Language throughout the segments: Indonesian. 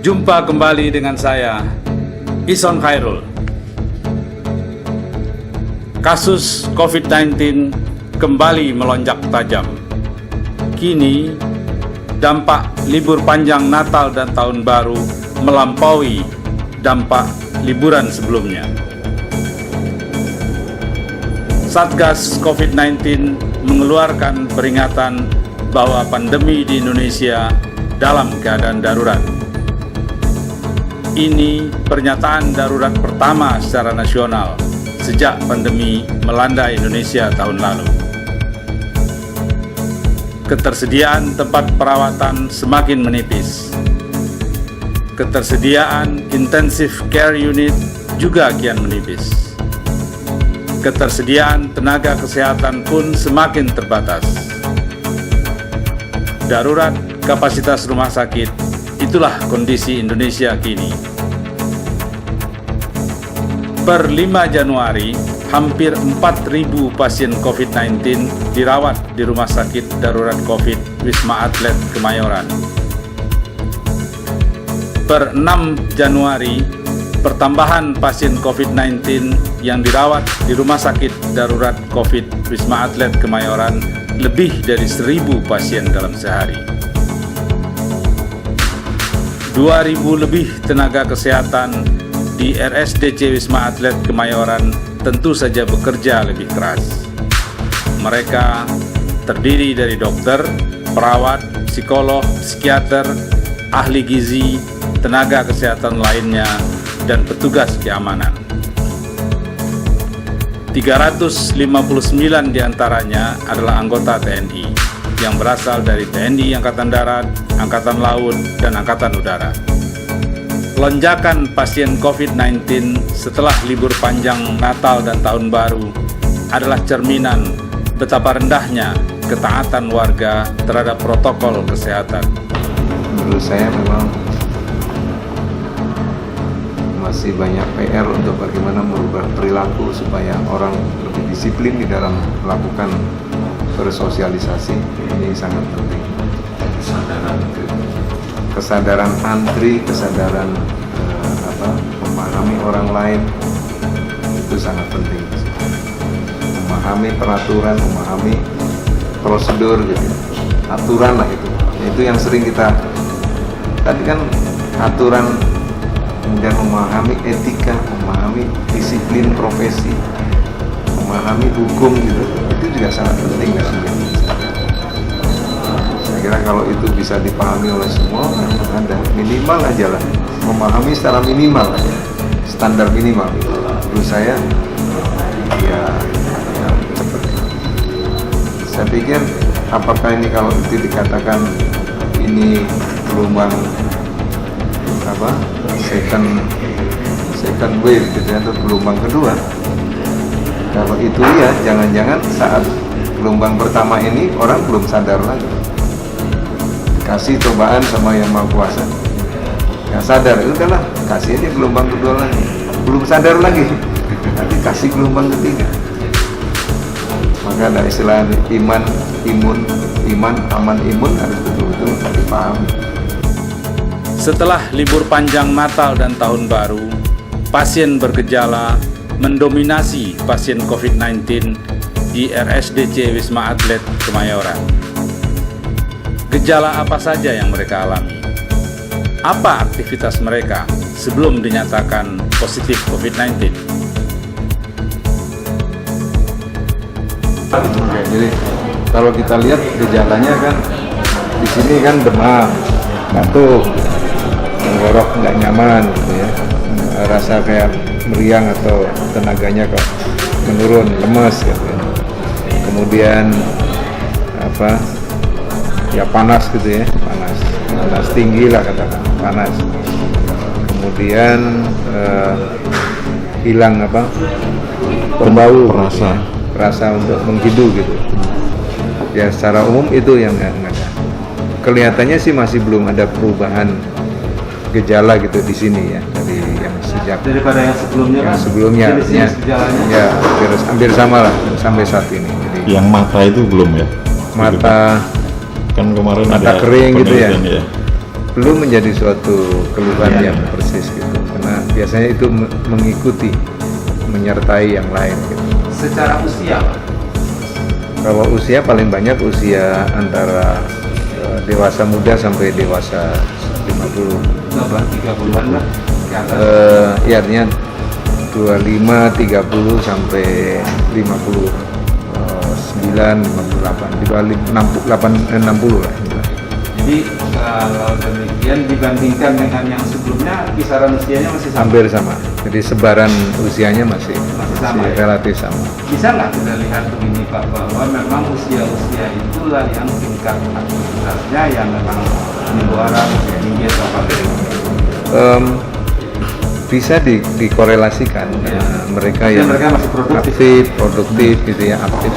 Jumpa kembali dengan saya, Ison Khairul. Kasus COVID-19 kembali melonjak tajam. Kini, dampak libur panjang Natal dan Tahun Baru melampaui dampak liburan sebelumnya. Satgas COVID-19 mengeluarkan peringatan bahwa pandemi di Indonesia dalam keadaan darurat. Ini pernyataan darurat pertama secara nasional sejak pandemi melanda Indonesia tahun lalu. Ketersediaan tempat perawatan semakin menipis. Ketersediaan intensive care unit juga kian menipis. Ketersediaan tenaga kesehatan pun semakin terbatas. Darurat kapasitas rumah sakit, itulah kondisi Indonesia kini. Per 5 Januari, hampir 4.000 pasien COVID-19 dirawat di Rumah Sakit Darurat COVID Wisma Atlet Kemayoran. Per 6 Januari, pertambahan pasien COVID-19 yang dirawat di Rumah Sakit Darurat COVID Wisma Atlet Kemayoran lebih dari 1.000 pasien dalam sehari. 2.000 lebih tenaga kesehatan di RSDC Wisma Atlet Kemayoran tentu saja bekerja lebih keras. Mereka terdiri dari dokter, perawat, psikolog, psikiater, ahli gizi, tenaga kesehatan lainnya, dan petugas keamanan. 359 diantaranya adalah anggota TNI yang berasal dari TNI Angkatan Darat, Angkatan Laut, dan Angkatan Udara. Lonjakan pasien COVID-19 setelah libur panjang Natal dan Tahun Baru adalah cerminan betapa rendahnya ketaatan warga terhadap protokol kesehatan. Menurut saya memang masih banyak PR untuk bagaimana merubah perilaku supaya orang lebih disiplin di dalam melakukan bersosialisasi. Ini sangat penting. Kesadaran antri, kesadaran memahami orang lain itu sangat penting. Memahami peraturan, memahami prosedur, gitu. Aturan lah itu. Itu yang sering kita tadi kan aturan, kemudian memahami etika, memahami disiplin profesi, memahami hukum gitu. Itu juga sangat penting dalam bisnis. Saya kira kalau itu bisa dipahami oleh semua, memang ada minimal aja lah, memahami secara minimal aja, standar minimal. Menurut saya, ya seperti itu. Saya pikir apakah ini kalau itu dikatakan ini gelombang second wave gitu ya, atau gelombang kedua. Kalau itu ya, jangan-jangan saat gelombang pertama ini orang belum sadar lagi. Kasih cobaan sama Yang Maha Kuasa, nggak sadar, udahlah kasih aja gelombang kedua lagi, belum sadar lagi, nanti kasih gelombang ketiga. Maka ada istilah iman, aman, imun harus betul-betul dipahami. Setelah libur panjang Natal dan Tahun Baru, pasien bergejala mendominasi pasien COVID-19 di RSDC Wisma Atlet Kemayoran. Gejala apa saja yang mereka alami? Apa aktivitas mereka sebelum dinyatakan positif COVID-19? Jadi kalau kita lihat gejalanya kan di sini kan demam, batuk, tenggorok nggak nyaman gitu ya, rasa kayak meriang atau tenaganya kok menurun, lemes gitu ya. Kemudian ya panas gitu ya, panas tinggi lah katakan, panas. Kemudian hilang berbau, rasa untuk menghidu gitu. Ya secara umum itu yang nggak ada. Kelihatannya sih masih belum ada perubahan gejala gitu di sini ya, dari yang sejak daripada yang sebelumnya. Yang sebelumnya ya hampir sama lah sampai saat ini. Jadi yang mata itu belum ya? Mata kan kemarin mata ada kering gitu ya. belum menjadi suatu keluhan yang persis gitu, karena biasanya itu mengikuti, menyertai yang lain gitu. Secara usia, Pak? Kalau usia paling banyak usia antara dewasa muda sampai dewasa 50. 30-an lah. Ya artinya 25, 30 sampai 59, 58, di bawah 60 lah. Jadi kalau demikian dibandingkan dengan yang sebelumnya, kisaran usianya masih sama? Hampir sama. Jadi sebaran usianya masih sama, ya? relatif sama. Bisa nggak kita lihat begini Pak, bahwa memang usia-usia itulah yang tingkat aktivitasnya yang memang di luar usia tinggi atau apa? Bisa dikorelasikan mereka yang mereka masih produktif gitu ya, aktif.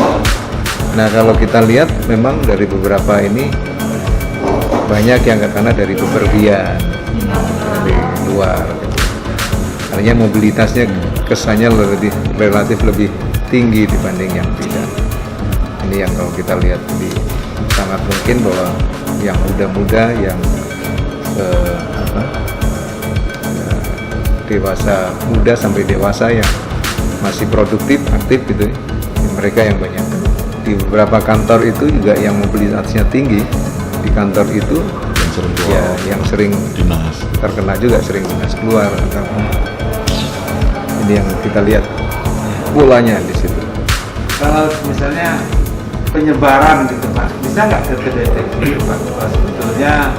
Nah kalau kita lihat memang dari beberapa ini banyak yang karena dari bepergian dari luar gitu. Artinya mobilitasnya kesannya relatif lebih tinggi dibanding yang tidak. Ini yang kalau kita lihat, jadi sangat mungkin bahwa yang muda-muda yang dewasa muda sampai dewasa yang masih produktif, aktif gitu, mereka yang banyak. Di beberapa kantor itu juga yang mobilitasnya tinggi, di kantor itu yang sering keluar, ya yang sering dinas terkena juga, sering dinas keluar. Ini yang kita lihat polanya di situ. Kalau misalnya penyebaran gitu Pak, bisa nggak terdeteksi Pak, bahwa sebetulnya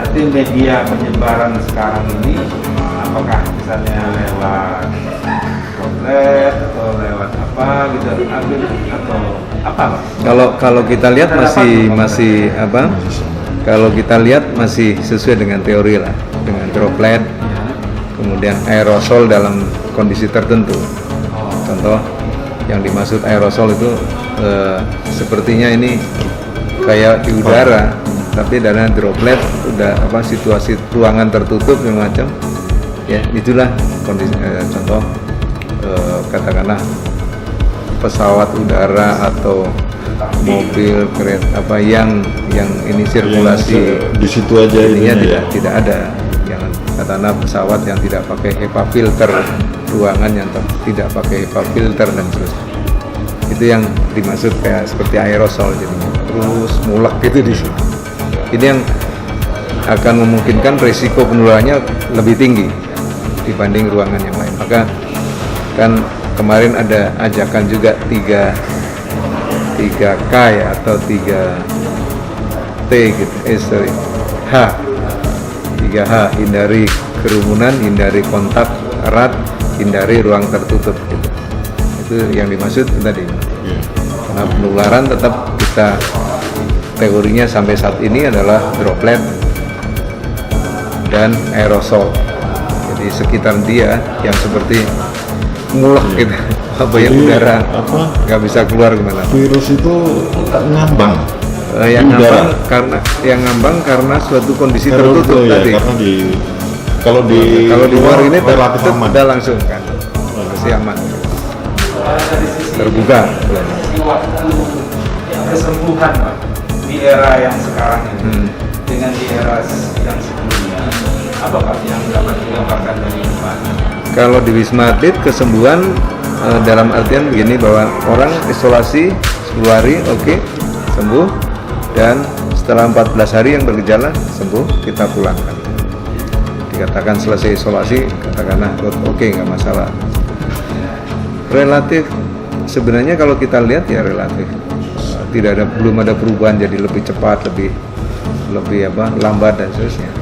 arti media penyebaran sekarang ini apakah misalnya lewat droplet atau lewat apa gitu, atau apa Pak? Kalau kita lihat masih apa? Kalau kita lihat masih sesuai dengan teori lah, dengan droplet, kemudian aerosol dalam kondisi tertentu. Contoh yang dimaksud aerosol itu sepertinya ini kayak di udara, tapi dalam droplet udah apa, situasi ruangan tertutup macam ya, itulah kondisi. Contoh katakanlah pesawat udara atau mobil, kereta apa yang ini sirkulasi di situ aja ininya ini tidak ada, yang katakanlah pesawat yang tidak pakai HEPA filter, ruangan yang tidak pakai HEPA filter dan seterusnya. Itu yang dimaksud kayak seperti aerosol, jadinya terus mulak gitu di sini. Ini yang akan memungkinkan resiko penularannya lebih tinggi dibanding ruangan yang lain. Maka kan kemarin ada ajakan juga 3K ya, atau 3T gitu, H, 3H, hindari kerumunan, hindari kontak erat, hindari ruang tertutup gitu. Itu yang dimaksud tadi. Karena penularan tetap kita teorinya sampai saat ini adalah droplet dan aerosol. Jadi sekitar dia yang seperti mulak gitu, apa yang udara nggak bisa keluar kemana. Virus itu ngambang. Yang ngambang karena suatu kondisi tertutup ya, tadi. Karena kalau di luar ini relatif aman. udah langsung kan, masih aman, terbuka. Waktu kesembuhan Pak di era yang sekarang ini dengan di era yang sebelumnya, apa Pak yang dapat digambarkan dari Pak? Kalau di Wisma Atlet kesembuhan dalam artian begini, bahwa orang isolasi 10 hari oke, sembuh, dan setelah 14 hari yang bergejala sembuh kita pulangkan. Dikatakan selesai isolasi, katakanlah oke, nggak masalah. Relatif sebenarnya kalau kita lihat ya relatif belum ada perubahan jadi lebih cepat, lebih lambat dan seterusnya.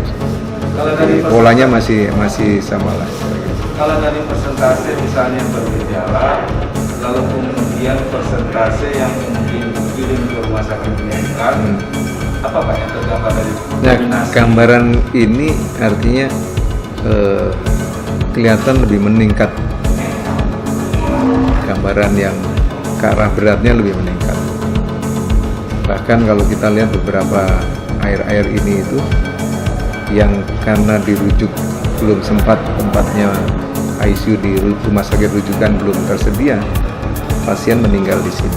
Kalau dari polanya masih sama lah. Kalau dari persentase misalnya bergejala, lalu kemudian persentase yang mungkin dikirim ke rumah sakit rujukan, apa Pak yang tergambar dari kombinasi? Gambaran ini artinya kelihatan lebih meningkat. Gambaran yang ke arah beratnya lebih meningkat. Bahkan kalau kita lihat beberapa air ini itu yang karena dirujuk belum sempat tempatnya ICU di rumah sakit rujukan belum tersedia, pasien meninggal di sini.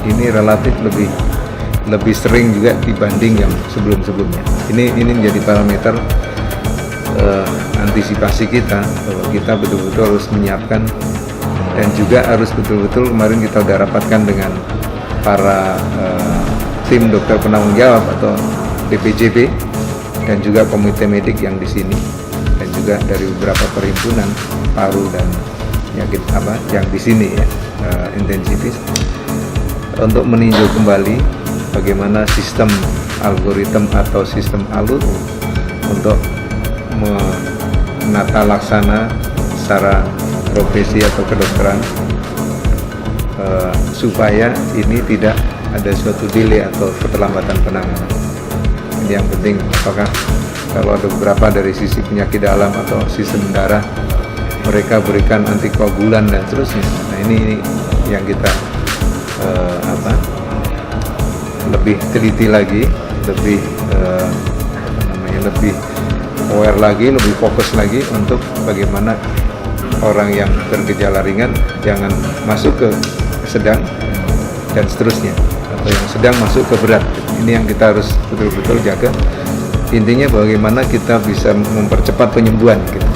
Ini relatif lebih lebih sering juga dibanding yang sebelum-sebelumnya. Ini menjadi parameter antisipasi kita bahwa kita betul-betul harus menyiapkan, dan juga harus betul-betul kemarin kita udah rapatkan dengan para tim dokter penanggung jawab atau DPJP dan juga komite medik yang di sini, dan juga dari beberapa perhimpunan paru dan penyakit yang di sini ya, intensivis, untuk meninjau kembali bagaimana sistem algoritma atau sistem alur untuk menata laksana secara profesi atau kedokteran, supaya ini tidak ada suatu delay atau keterlambatan penanganan. Ini yang penting, apakah kalau ada beberapa dari sisi penyakit dalam atau sistem darah mereka berikan antikoagulan dan seterusnya. Nah ini yang kita lebih teliti lagi, lebih lebih aware lagi, lebih fokus lagi untuk bagaimana orang yang bergejala ringan jangan masuk ke sedang dan seterusnya, atau yang sedang masuk ke berat. Ini yang kita harus betul-betul jaga. Intinya bagaimana kita bisa mempercepat penyembuhan gitu.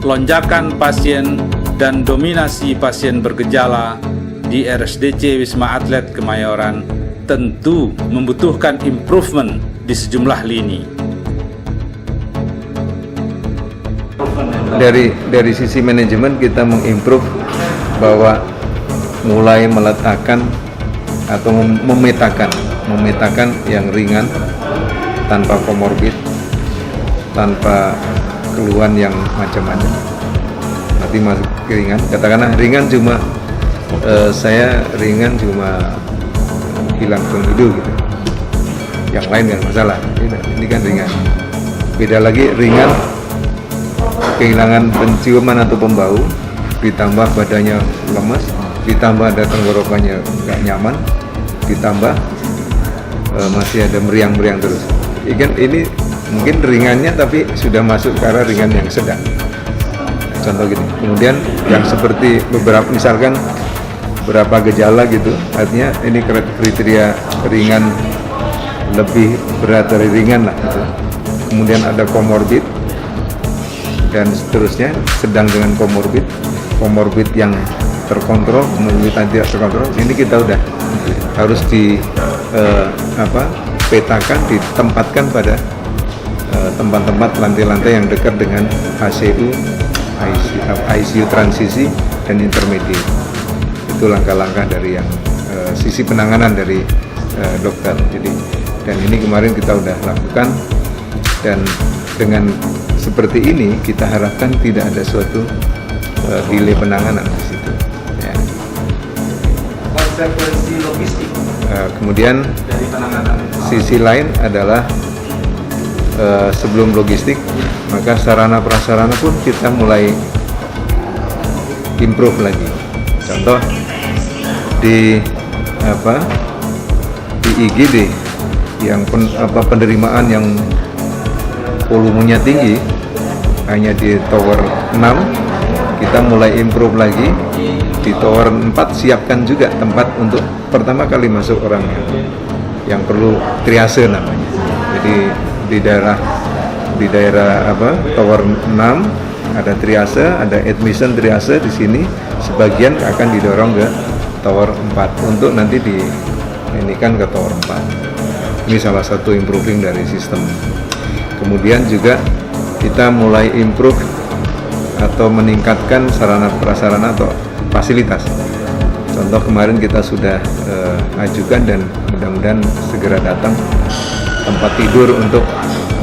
Lonjakan pasien dan dominasi pasien bergejala di RSDC Wisma Atlet Kemayoran tentu membutuhkan improvement di sejumlah lini. Dari sisi manajemen kita mengimprove bahwa mulai meletakkan atau memetakan yang ringan tanpa komorbid, tanpa keluhan yang macam-macam. Nanti masuk ke ringan, katakanlah ringan cuma saya ringan cuma hilang penghidup gitu. Yang lain nggak masalah. Ini kan ringan. Beda lagi ringan kehilangan penciuman atau pembau, ditambah badannya lemas, ditambah ada tenggorokannya nggak nyaman, ditambah masih ada meriang-meriang terus. Ini mungkin ringannya tapi sudah masuk ke arah ringan yang sedang. Contoh gini. Kemudian yang seperti beberapa misalkan berapa gejala gitu, artinya ini kriteria ringan lebih berat dari ringan lah gitu. Kemudian ada komorbid dan seterusnya, sedang dengan komorbid yang terkontrol, komorbid yang tidak terkontrol. Ini kita udah harus petakan, ditempatkan pada tempat-tempat lantai-lantai yang dekat dengan HCU, ICU transisi dan intermediate. Itu langkah-langkah dari yang sisi penanganan dari dokter. Jadi, dan ini kemarin kita udah lakukan, dan dengan seperti ini kita harapkan tidak ada suatu delay penanganan di situ. Ya. Konsekuensi logistik kemudian dari penanganan. Sisi lain adalah sebelum logistik, maka sarana prasarana pun kita mulai improve lagi. Contoh di IGD yang penerimaan yang volumenya tinggi hanya di tower 6, kita mulai improve lagi di tower 4, siapkan juga tempat untuk pertama kali masuk orangnya yang perlu triase namanya. Jadi di daerah tower 6 ada triase, ada admission triase di sini, sebagian akan didorong ke tower 4 untuk nanti diinikan ke tower 4. Ini salah satu improving dari sistem. Kemudian juga kita mulai improve atau meningkatkan sarana prasarana atau fasilitas. Contoh kemarin kita sudah ajukan dan mudah-mudahan segera datang tempat tidur untuk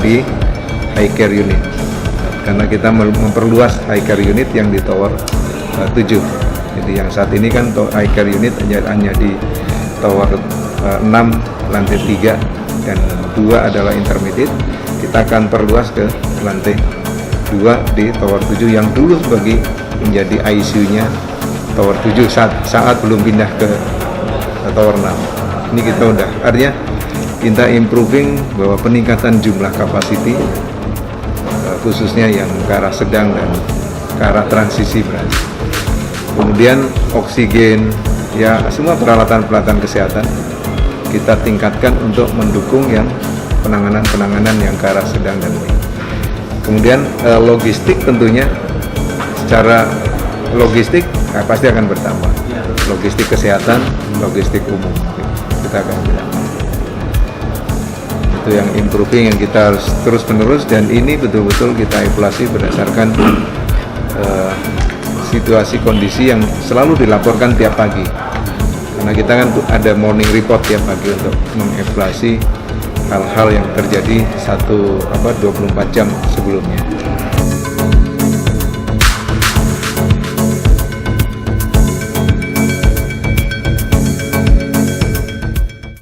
di high care unit, karena kita memperluas high care unit yang di tower 7. Jadi yang saat ini kan high care unit hanya di tower 6 lantai 3 dan 2 adalah intermediate. Kita akan perluas ke lantai 2 di tower 7 yang dulu menjadi ICU-nya tower 7 saat belum pindah ke tower 6. Ini kita udah, artinya kita improving bahwa peningkatan jumlah capacity khususnya yang ke arah sedang dan ke arah transisi berat. Kemudian oksigen, ya semua peralatan-peralatan kesehatan kita tingkatkan untuk mendukung yang penanganan yang ke arah sedang dan ringan. Kemudian logistik tentunya secara logistik pasti akan bertambah. Logistik kesehatan, logistik umum kita akan bertambah. Itu yang improving yang kita harus terus menerus, dan ini betul-betul kita evaluasi berdasarkan situasi kondisi yang selalu dilaporkan tiap pagi. Karena kita kan ada morning report tiap pagi untuk mengevaluasi hal-hal yang terjadi 24 jam sebelumnya.